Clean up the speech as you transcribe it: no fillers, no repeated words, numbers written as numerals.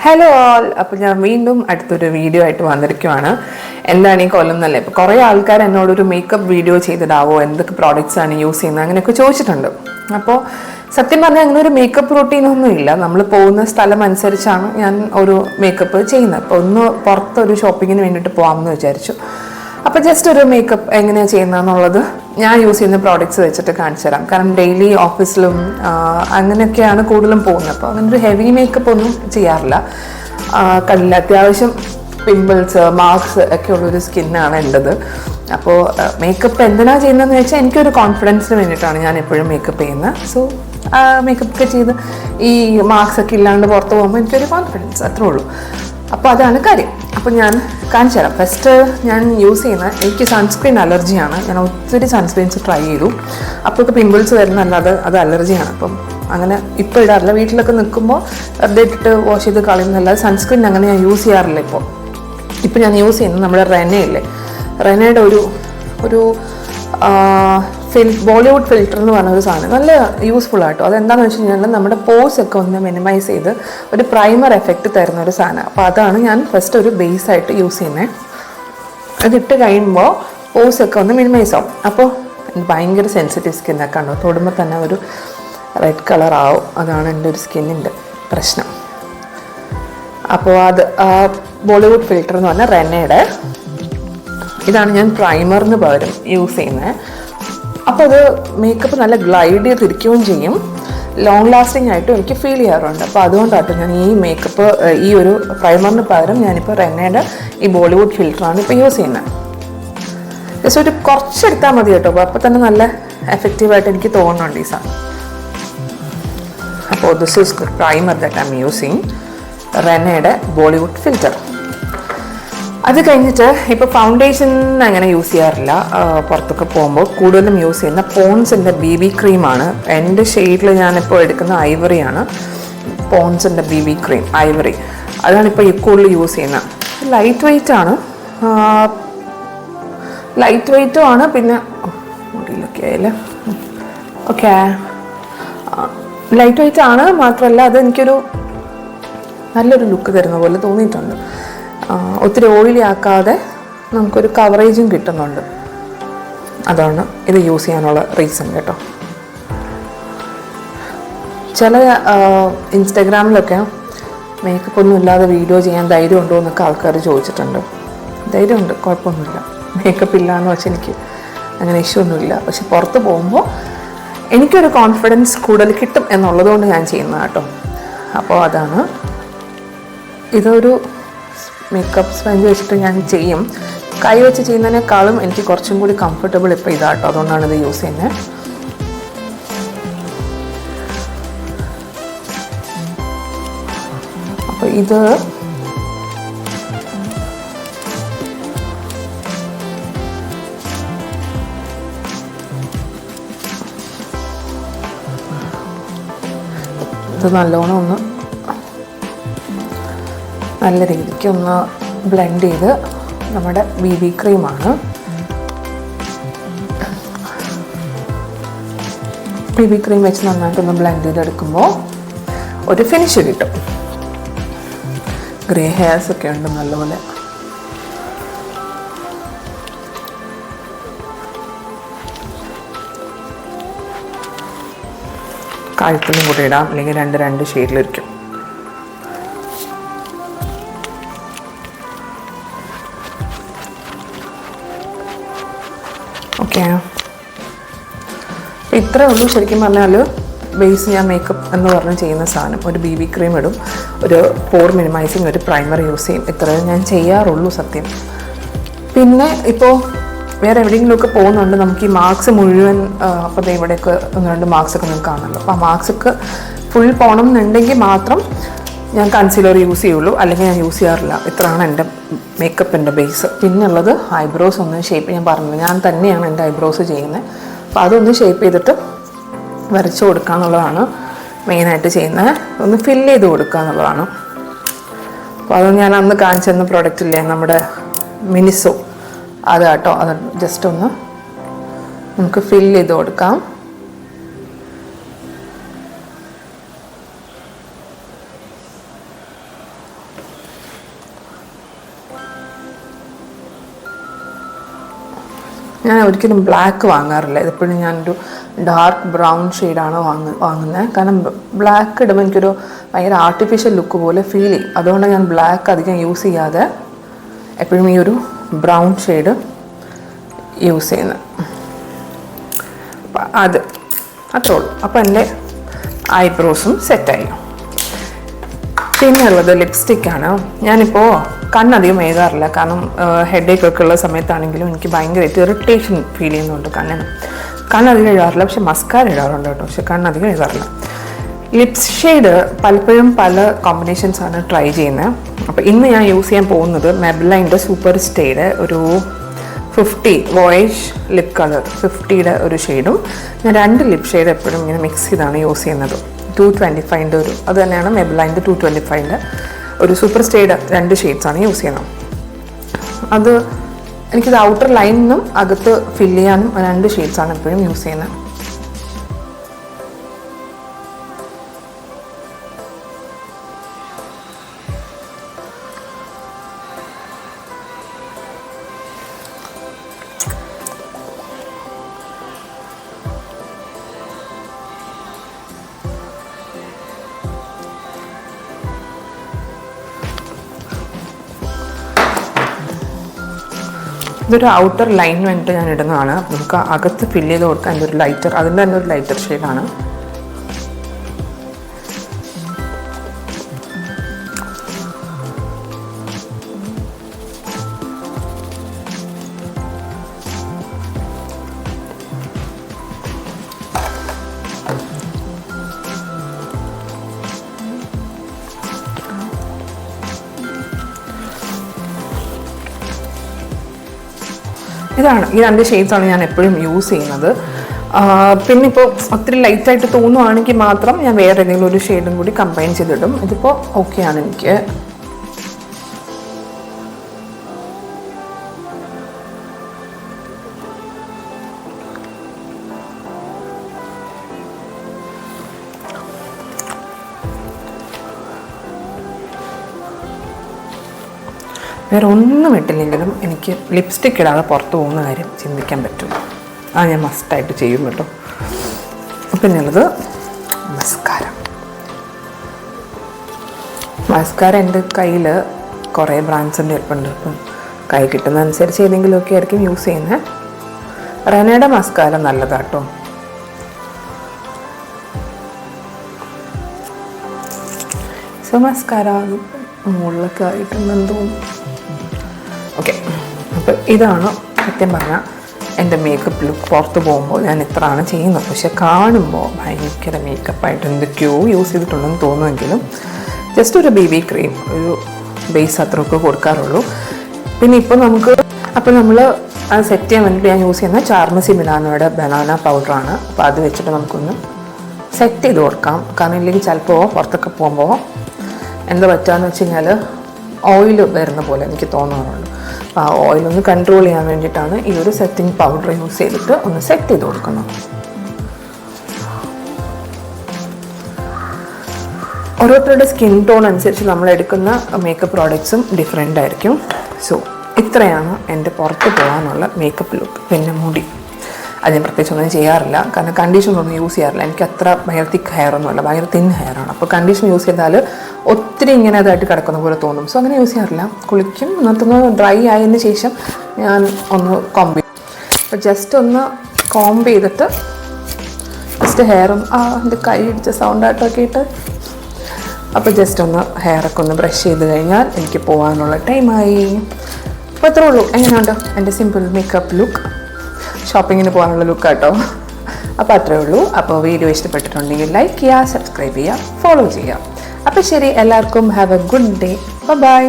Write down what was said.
Hello all. അപ്പോൾ ഞാൻ വീണ്ടും അടുത്തൊരു വീഡിയോ ആയിട്ട് വന്നിരിക്കുവാണ്. എന്താണ് ഈ കൊല്ലം എന്നല്ലേ, ഇപ്പോൾ കുറേ ആൾക്കാർ എന്നോടൊരു മേക്കപ്പ് വീഡിയോ ചെയ്തിടാവോ, എന്തൊക്കെ പ്രോഡക്റ്റ്സ് ആണ് യൂസ് ചെയ്യുന്നത് അങ്ങനെയൊക്കെ ചോദിച്ചിട്ടുണ്ട്. അപ്പോൾ സത്യം പറഞ്ഞാൽ അങ്ങനെ ഒരു മേക്കപ്പ് റൂട്ടീനൊന്നും ഇല്ല. നമ്മൾ പോകുന്ന സ്ഥലം അനുസരിച്ചാണ് ഞാൻ ഒരു മേക്കപ്പ് ചെയ്യുന്നത്. അപ്പോൾ ഒന്ന് പുറത്തൊരു ഷോപ്പിങ്ങിന് വേണ്ടിയിട്ട് പോകാമെന്ന് വിചാരിച്ചു. അപ്പോൾ ജസ്റ്റ് ഒരു മേക്കപ്പ് എങ്ങനെയാണ് ചെയ്യുന്നതെന്നുള്ളത് ഞാൻ യൂസ് ചെയ്യുന്ന പ്രോഡക്റ്റ്സ് വെച്ചിട്ട് കാണിച്ചു തരാം. കാരണം ഡെയിലി ഓഫീസിലും അങ്ങനെയൊക്കെയാണ് കൂടുതലും പോകുന്നത്. അപ്പോൾ അങ്ങനെ ഒരു ഹെവി മേക്കപ്പ് ഒന്നും ചെയ്യാറില്ല. കണ്ടില്ല, അത്യാവശ്യം പിമ്പിൾസ് മാർക്സ് ഒക്കെ ഉള്ളൊരു സ്കിന്നാണ് എൻ്റെത്. അപ്പോൾ മേക്കപ്പ് എന്തിനാണ് ചെയ്യുന്നതെന്ന് വെച്ചാൽ എനിക്കൊരു കോൺഫിഡൻസിന് വേണ്ടിയിട്ടാണ് ഞാൻ എപ്പോഴും മേക്കപ്പ് ചെയ്യുന്നത്. സോ മേക്കപ്പ് ഒക്കെ ചെയ്ത് ഈ മാർക്സ് ഒക്കെ ഇല്ലാണ്ട് പുറത്ത് പോകുമ്പോൾ എനിക്കൊരു കോൺഫിഡൻസ്, അത്രേ ഉള്ളൂ. അപ്പോൾ അതാണ് കാര്യം. അപ്പോൾ ഞാൻ കാണിച്ചു തരാം. ഫസ്റ്റ് ഞാൻ യൂസ് ചെയ്യുന്ന, എനിക്ക് സൺസ്ക്രീൻ അലർജിയാണ്. ഞാൻ ഒത്തിരി സൺസ്ക്രീൻസ് ട്രൈ ചെയ്തു. അപ്പോഴൊക്കെ പിമ്പിൾസ് വരുന്നല്ലാതെ അത് അലർജിയാണ്. അപ്പം അങ്ങനെ ഇപ്പോൾ ഇടാറില്ല. വീട്ടിലൊക്കെ നിൽക്കുമ്പോൾ വെറുതെ ഇട്ടിട്ട് വാഷ് ചെയ്ത് കളയുന്നല്ലാതെ സൺസ്ക്രീൻ അങ്ങനെ ഞാൻ യൂസ് ചെയ്യാറില്ല. ഇപ്പോൾ ഞാൻ യൂസ് ചെയ്യുന്നത് നമ്മുടെ റെനയില്ലേ, റെനയുടെ ഒരു ബോളിവുഡ് ഫിൽറ്റർ എന്ന് പറഞ്ഞൊരു സാധനം. നല്ല യൂസ്ഫുൾ ആട്ടോ. അതെന്താണെന്ന് വെച്ച് കഴിഞ്ഞാൽ നമ്മുടെ പോസ് ഒക്കെ ഒന്ന് മിനിമൈസ് ചെയ്ത് ഒരു പ്രൈമർ എഫക്റ്റ് തരുന്ന ഒരു സാധനം. അപ്പോൾ അതാണ് ഞാൻ ഫസ്റ്റ് ഒരു ബേസ് ആയിട്ട് യൂസ് ചെയ്യുന്നത്. അതിട്ട് കഴിയുമ്പോൾ പോസ് ഒക്കെ ഒന്ന് മിനിമൈസ് ആവും. അപ്പോൾ ഭയങ്കര സെൻസിറ്റീവ് സ്കിന്നൊക്കെ ഉണ്ടോ, തൊടുമ്പോൾ തന്നെ ഒരു റെഡ് കളർ ആവും. അതാണ് എൻ്റെ ഒരു സ്കിന്നിൻ്റെ പ്രശ്നം. അപ്പോൾ അത് ബോളിവുഡ് ഫിൽറ്റർ എന്ന് പറഞ്ഞാൽ റെനയുടെ ഇതാണ് ഞാൻ പ്രൈമറിന് പകരം യൂസ് ചെയ്യുന്നത്. അപ്പോൾ അത് മേക്കപ്പ് നല്ല ഗ്ലൈഡ് ചെയ്തിരിക്കുകയും ചെയ്യും, ലോങ് ലാസ്റ്റിംഗ് ആയിട്ടും എനിക്ക് ഫീൽ ചെയ്യാറുണ്ട്. അപ്പോൾ അതുകൊണ്ടാട്ടോ ഞാൻ ഈ മേക്കപ്പ് ഈ ഒരു പ്രൈമറിന് പകരം ഞാനിപ്പോൾ റെനയുടെ ഈ ബോളിവുഡ് ഫിൽറ്ററാണ് ഇപ്പോൾ യൂസ് ചെയ്യുന്നത്. ജസ്റ്റ് ഒരു കുറച്ചെടുത്താൽ മതി കേട്ടോ. അപ്പോൾ തന്നെ നല്ല എഫക്റ്റീവായിട്ട് എനിക്ക് തോന്നുന്നുണ്ട് ഈ സാധനം. അപ്പോൾ this is primer that I'm using, റെനയുടെ ബോളിവുഡ് ഫിൽറ്റർ. അത് കഴിഞ്ഞിട്ട് ഇപ്പോൾ ഫൗണ്ടേഷൻ അങ്ങനെ യൂസ് ചെയ്യാറില്ല. പുറത്തൊക്കെ പോകുമ്പോൾ കൂടുതലും യൂസ് ചെയ്യുന്ന പോൺസിൻ്റെ BB ക്രീമാണ്. എൻ്റെ ഷെയ്ഡിൽ ഞാനിപ്പോൾ എടുക്കുന്ന ഐവറിയാണ്. പോൺസിൻ്റെ BB ക്രീം ഐവറി, അതാണിപ്പോൾ ഈ കൂടുതൽ യൂസ് ചെയ്യുന്നത്. ലൈറ്റ് വെയ്റ്റും ആണ്. പിന്നെ മുടിയിലൊക്കെ ആയാലും ഓക്കെ ലൈറ്റ് വെയ്റ്റ് ആണ്. മാത്രമല്ല അത് എനിക്കൊരു നല്ലൊരു ലുക്ക് തരുന്ന പോലെ തോന്നിയിട്ടുണ്ട്. ഒത്തിരി ഓയിലി ആക്കാതെ നമുക്കൊരു കവറേജും കിട്ടുന്നുണ്ട്. അതാണ് ഇത് യൂസ് ചെയ്യാനുള്ള റീസൺ കേട്ടോ. ചില ഇൻസ്റ്റഗ്രാമിലൊക്കെ മേക്കപ്പ് ഒന്നും ഇല്ലാതെ വീഡിയോ ചെയ്യാൻ ധൈര്യം ഉണ്ടോ എന്നൊക്കെ ആൾക്കാർ ചോദിച്ചിട്ടുണ്ട്. ധൈര്യമുണ്ട്, കുഴപ്പമൊന്നുമില്ല. മേക്കപ്പ് ഇല്ല എന്ന് വെച്ചാൽ എനിക്ക് അങ്ങനെ ഇഷ്യൂ ഒന്നുമില്ല. പക്ഷെ പുറത്ത് പോകുമ്പോൾ എനിക്കൊരു കോൺഫിഡൻസ് കൂടുതൽ കിട്ടും എന്നുള്ളതുകൊണ്ട് ഞാൻ ചെയ്യുന്നത് കേട്ടോ. അപ്പോൾ അതാണ്, ഇതൊരു മേക്കപ്പ് സ്പഞ്ച് വെച്ചിട്ട് ഞാൻ ചെയ്യും. കൈ വെച്ച് ചെയ്യുന്നതിനേക്കാളും എനിക്ക് കുറച്ചും കൂടി കംഫർട്ടബിൾ ഇപ്പോൾ ഇതാട്ടോ. അതുകൊണ്ടാണ് ഇത് യൂസ് ചെയ്യുന്നത്. അപ്പോൾ ഇത് നല്ലോണം ഒന്ന് നല്ല രീതിക്ക് ഒന്ന് ബ്ലെൻഡ് ചെയ്ത്, നമ്മുടെ BB ക്രീമാണ്. BB ക്രീം വെച്ച് നന്നായിട്ടൊന്ന് ബ്ലെൻഡ് ചെയ്തെടുക്കുമ്പോൾ ഒരു ഫിനിഷ് കിട്ടും. ഗ്രേ ഹെയർസ് ഒക്കെ ഉണ്ട് നല്ലപോലെ. കഴുത്തിലും കൂടെ ഇടാം, അല്ലെങ്കിൽ രണ്ട് ഷെയ്ഡിലിരിക്കും. ഓക്കെ, അപ്പോൾ ഇത്രയേ ഉള്ളൂ. ശരിക്കും പറഞ്ഞാൽ ബേസ് ഞാൻ മേക്കപ്പ് എന്ന് പറഞ്ഞ് ചെയ്യുന്ന സാധനം, ഒരു BB ക്രീം ഇടും, ഒരു പോർ മിനിമൈസിങ് ഒരു പ്രൈമർ യൂസ് ചെയ്യും. ഇത്രയേ ഞാൻ ചെയ്യാറുള്ളൂ സത്യം. പിന്നെ ഇപ്പോൾ വേറെ എവിടെയെങ്കിലുമൊക്കെ പോകുന്നുണ്ട്, നമുക്ക് ഈ മാർക്സ് മുഴുവൻ, അപ്പോൾ ഇവിടെയൊക്കെ 1-2 മാർക്സൊക്കെ നിങ്ങൾക്ക് കാണുമല്ലോ. അപ്പോൾ ആ മാർക്സൊക്കെ ഫുൾ പോകണം എന്നുണ്ടെങ്കിൽ മാത്രം ഞാൻ കൺസീലർ യൂസ് ചെയ്യുള്ളൂ, അല്ലെങ്കിൽ ഞാൻ യൂസ് ചെയ്യാറില്ല. ഇത്രയാണ് എൻ്റെ മേക്കപ്പിൻ്റെ ബേസ്. പിന്നുള്ളത് ഐബ്രോസ് ഒന്ന് ഷേപ്പ്, ഞാൻ പറഞ്ഞത് ഞാൻ തന്നെയാണ് എൻ്റെ ഐബ്രോസ് ചെയ്യുന്നത്. അപ്പോൾ അതൊന്ന് ഷേപ്പ് ചെയ്തിട്ട് വരച്ച് കൊടുക്കുക എന്നുള്ളതാണ് മെയിനായിട്ട് ചെയ്യുന്നത്. ഒന്ന് ഫില്ല് ചെയ്ത് കൊടുക്കുക എന്നുള്ളതാണ്. അപ്പോൾ അത് ഞാൻ അന്ന് കാണിച്ചു തന്ന പ്രോഡക്റ്റില്ലേ, നമ്മുടെ മിനിസോ, അത് കേട്ടോ. അത് ജസ്റ്റ് ഒന്ന് നമുക്ക് ഫില്ല് ചെയ്ത് കൊടുക്കാം. ഞാൻ ഒരിക്കലും ബ്ലാക്ക് വാങ്ങാറില്ല. എപ്പോഴും ഞാനൊരു ഡാർക്ക് ബ്രൗൺ ഷെയ്ഡാണ് വാങ്ങുന്നത്. കാരണം ബ്ലാക്ക് ഇടുമ്പോൾ എനിക്കൊരു ഭയങ്കര ആർട്ടിഫിഷ്യൽ ലുക്ക് പോലെ ഫീൽ ചെയ്യും. അതുകൊണ്ട് ഞാൻ ബ്ലാക്ക് അധികം യൂസ് ചെയ്യാതെ എപ്പോഴും ഈ ഒരു ബ്രൗൺ ഷെയ്ഡ് യൂസ് ചെയ്യുന്നത്. അപ്പം അത് അത്രേ ഉള്ളൂ. അപ്പോൾ എൻ്റെ ഐബ്രോസും സെറ്റായി. പിന്നെ ഉള്ളത് ലിപ്സ്റ്റിക്കാണ്. ഞാനിപ്പോൾ കണ്ണധികം എഴുതാറില്ല. കാരണം ഹെഡേക്ക് ഒക്കെ ഉള്ള സമയത്താണെങ്കിലും എനിക്ക് ഭയങ്കരമായിട്ട് ഇറിറ്റേഷൻ ഫീൽ ചെയ്യുന്നുണ്ട് കണ്ണധികം എഴുതാറില്ല. പക്ഷെ മസ്കാര ഇടാറുണ്ട് കേട്ടോ. പക്ഷെ കണ്ണധികം എഴുതാറില്ല. ലിപ്സ് ഷെയ്ഡ് പലപ്പോഴും പല കോമ്പിനേഷൻസാണ് ട്രൈ ചെയ്യുന്നത്. അപ്പോൾ ഇന്ന് ഞാൻ യൂസ് ചെയ്യാൻ പോകുന്നത് മെബ്ലൈൻ്റെ സൂപ്പർ സ്റ്റേയുടെ ഒരു 50 വോയേജ് ലിപ് കളർ 50യുടെ ഒരു ഷെയ്ഡും ഞാൻ 2 ലിപ് ഷെയ്ഡ് എപ്പോഴും ഇങ്ങനെ മിക്സ് ചെയ്താണ് യൂസ് ചെയ്യുന്നത്. 225ൻ്റെ ഒരു അത് തന്നെയാണ് മെബ്ലൈൻ്റെ 225ൻ്റെ ഒരു സൂപ്പർ സ്റ്റേയുടെ 2 ഷെയ്ഡ്സാണ് യൂസ് ചെയ്യുന്നത്. അത് എനിക്കിത് ഔട്ടർ ലൈനിനും അകത്ത് ഫില്ല് ചെയ്യാനും 2 ഷെയ്ഡ്സാണ് എപ്പോഴും യൂസ് ചെയ്യുന്നത്. ഇതൊരു ഔട്ടർ ലൈൻ വേണ്ടിയിട്ട് ഞാൻ ഇടുന്നതാണ്. നമുക്ക് അകത്ത് ഫില്ല് ചെയ്ത് കൊടുക്കാൻ ഒരു ലൈറ്റർ, അതിൻ്റെ തന്നെ ഒരു ലൈറ്റർ ഷെയ്ഡാണ്. ഇതാണ് ഈ 2 ഷെയ്ഡ്സാണ് ഞാൻ എപ്പോഴും യൂസ് ചെയ്യുന്നത്. പിന്നെ ഇപ്പോൾ ഒത്തിരി ലൈറ്റായിട്ട് തോന്നുവാണെങ്കിൽ മാത്രം ഞാൻ വേറെ ഏതെങ്കിലും ഒരു ഷെയ്ഡും കൂടി കമ്പൈൻ ചെയ്തിടും. ഇതിപ്പോൾ ഓക്കെയാണ് എനിക്ക്. വേറെ ഒന്നും ഇട്ടില്ലെങ്കിലും എനിക്ക് ലിപ്സ്റ്റിക്ക് ഇടാതെ പുറത്ത് പോകുന്ന കാര്യം ചിന്തിക്കാൻ പറ്റും. അത് ഞാൻ മസ്റ്റായിട്ട് ചെയ്യും കേട്ടോ. പിന്നുള്ളത് മസ്കാര എൻ്റെ കയ്യിൽ കുറേ ബ്രാൻഡ്സിൻ്റെ ഇരിപ്പുണ്ട്. അപ്പം കൈ കിട്ടുന്നതനുസരിച്ച് ഏതെങ്കിലുമൊക്കെ ആയിരിക്കും യൂസ് ചെയ്യുന്നത്. റെനയുടെ മസ്കാര നല്ലതാട്ടോ. സോ മസ്കാര മുകളിലൊക്കെ ആയിട്ടുണ്ടെന്ന് തോന്നുന്നു. ഓക്കെ, അപ്പോൾ ഇതാണ് സത്യം പറഞ്ഞാൽ എൻ്റെ മേക്കപ്പ് ലുക്ക്. പുറത്ത് പോകുമ്പോൾ ഞാൻ ഇത്രയാണ് ചെയ്യുന്നത്. പക്ഷെ കാണുമ്പോൾ ഭയങ്കര മേക്കപ്പായിട്ട് എന്തൊക്കെയോ യൂസ് ചെയ്തിട്ടുണ്ടെന്ന് തോന്നുമെങ്കിലും ജസ്റ്റ് ഒരു BB ക്രീം, ഒരു ബേസ് അത്രയൊക്കെ കൊടുക്കാറുള്ളൂ. പിന്നെ ഇപ്പോൾ നമ്മൾ അത് സെറ്റ് ചെയ്യാൻ വേണ്ടിയിട്ട് ഞാൻ യൂസ് ചെയ്യുന്ന ചാർമസി മിലാനോയുടെ ബനാന പൗഡറാണ്. അപ്പോൾ അത് വെച്ചിട്ട് നമുക്കൊന്ന് സെറ്റ് ചെയ്ത് കൊടുക്കാം. കാരണം ഇല്ലെങ്കിൽ ചിലപ്പോൾ പുറത്തൊക്കെ പോകുമ്പോൾ എന്താ പറ്റുകയെന്ന് വെച്ച് കഴിഞ്ഞാൽ ഓയിൽ വരുന്ന പോലെ എനിക്ക് തോന്നാറുണ്ട്. അപ്പോൾ ആ ഓയിലൊന്ന് കൺട്രോൾ ചെയ്യാൻ വേണ്ടിയിട്ടാണ് ഈ ഒരു സെറ്റിംഗ് പൗഡർ യൂസ് ചെയ്തിട്ട് ഒന്ന് സെറ്റ് ചെയ്ത് കൊടുക്കുന്നത്. ഓരോരുത്തരുടെ സ്കിൻ ടോൺ അനുസരിച്ച് നമ്മൾ എടുക്കുന്ന മേക്കപ്പ് പ്രോഡക്ട്സും ഡിഫറെൻ്റ് ആയിരിക്കും. സോ ഇത്രയാണ് എൻ്റെ പുറത്ത് പോകാനുള്ള മേക്കപ്പ് ലുക്ക്. പിന്നെ മുടി അത് ഞാൻ പ്രത്യേകിച്ചൊന്നും ചെയ്യാറില്ല. കാരണം കണ്ടീഷനൊന്നും യൂസ് ചെയ്യാറില്ല. എനിക്ക് അത്ര ഭയങ്കര തിക്ക് ഹെയർ ഒന്നുമല്ല, ഭയങ്കര തിൻ ഹെയറാണ്. അപ്പോൾ കണ്ടീഷൻ യൂസ് ചെയ്താൽ ഒത്തിരി ഇങ്ങനെ അതായിട്ട് കിടക്കുന്ന പോലെ തോന്നും. സോ അങ്ങനെ യൂസ് ചെയ്യാറില്ല. കുളിക്കും, എന്നിട്ടൊന്ന് ഡ്രൈ ആയതിന് ശേഷം ഞാൻ ഒന്ന് കോംബ് ചെയ്യും. അപ്പോൾ ജസ്റ്റ് ഒന്ന് കോംബ് ചെയ്തിട്ട് ജസ്റ്റ് ഹെയറും എൻ്റെ കൈ ഇടിച്ച സൗണ്ടായിട്ടൊക്കെ ഇട്ട് അപ്പോൾ ജസ്റ്റ് ഒന്ന് ഹെയറൊക്കെ ഒന്ന് ബ്രഷ് ചെയ്ത് കഴിഞ്ഞാൽ എനിക്ക് പോകാനുള്ള ടൈമായി. അപ്പോൾ അത്രേ ഉള്ളൂ. എങ്ങനെയുണ്ട് എൻ്റെ സിമ്പിൾ മേക്കപ്പ് ലുക്ക്? ഷോപ്പിങ്ങിന് പോകാനുള്ള ലുക്ക് കേട്ടോ. അപ്പോൾ അത്രേ ഉള്ളൂ. അപ്പോൾ വീഡിയോ ഇഷ്ടപ്പെട്ടിട്ടുണ്ടെങ്കിൽ ലൈക്ക് ചെയ്യുക, സബ്സ്ക്രൈബ് ചെയ്യുക, ഫോളോ ചെയ്യുക. അപ്പോൾ ശരി, എല്ലാവർക്കും have a good day. By.